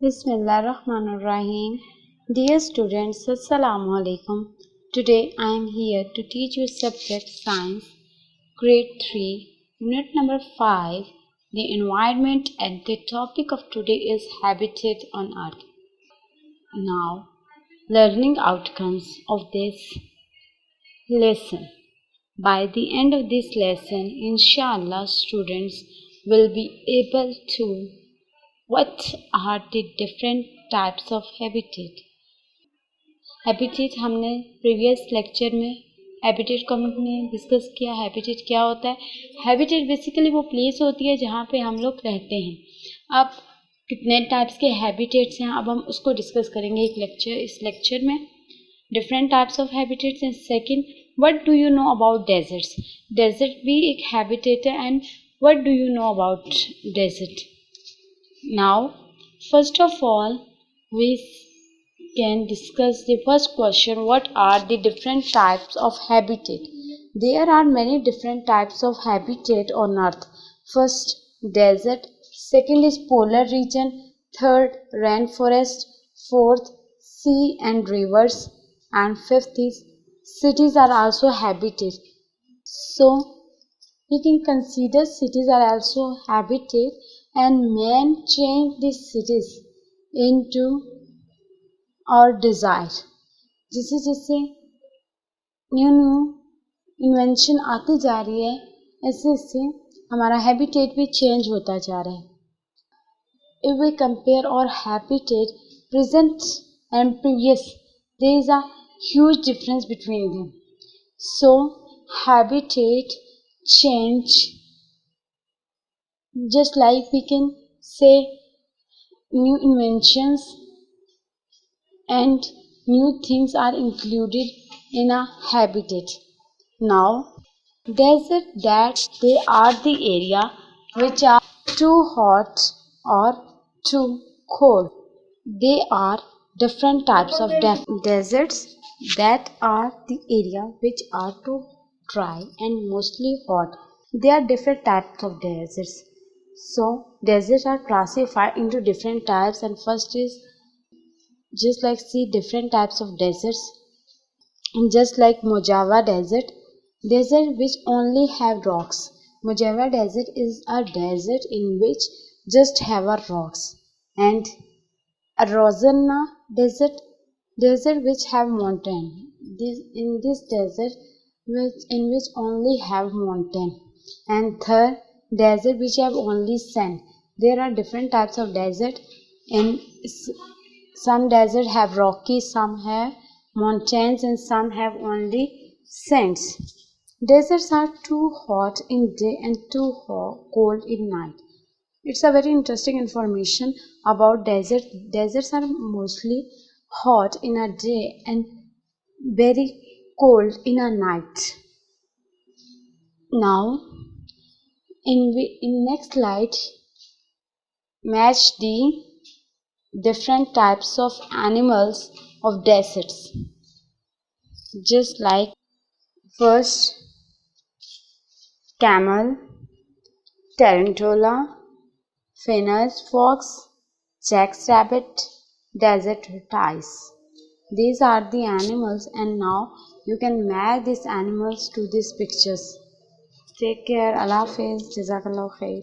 Bismillahirrahmanirrahim. Dear students, Assalamu alaikum. Today I am here to teach you subject Science, Grade 3, Unit number 5, the environment, and the topic of today is habitat on Earth. Now, learning outcomes of this lesson. By the end of this lesson, inshallah, students will be able to what are the different types of habitat. Habitat हमने previous lecture में habitat को हमने discuss किया। Habitat क्या होता है? Habitat basically वो place होती है जहाँ पे हम लोग रहते हैं। अब कितने टाइप्स के हैबिटेट्स हैं अब हम उसको डिस्कस करेंगे इस लेक्चर में। डिफरेंट टाइप्स ऑफ हैबिटेट्स हैं। Second, what do you know about deserts? Desert भी एक हैबिटेट है and what do you know about desert? Now, first of all, we can discuss the first question. What are the different types of habitat? There are many different types of habitat on Earth. First, desert. Second is polar region. Third, rainforest. Fourth, sea and rivers. And fifth is cities are also habitat. So, we can consider cities are also habitat, and man changed these cities into our desire. जैसे जैसे new invention आती जा रही है ऐसे ऐसे हमारा habitat भी चेंज होता जा रहा है. If we compare our habitat present and previous, there is a huge difference between them. So habitat change, just like we can say new inventions and new things are included in a habitat. Now, desert, that they are the area which are too hot or too cold. They are different types of deserts, that are the area which are too dry and mostly hot. There are different types of deserts. So deserts are classified into different types, and first is just like see different types of deserts. And just like Mojave desert which only have rocks. Mojave desert is a desert in which just have a rocks. And Arizona desert which have mountain. In this desert in which only have mountain. And third, desert which have only sand. There are different types of desert, and some desert have rocky, some have mountains, and some have only sands. Deserts are too hot in day and too cold in night. It's a very interesting information about desert. Deserts are mostly hot in a day and very cold in a night. Now, in next slide, match the different types of animals of deserts. Just like first, camel, tarantula, Finnish fox, jackrabbit, desert tortoise. These are the animals, and now you can match these animals to these pictures. Take care. Allah Hafiz. Jazakallah khair.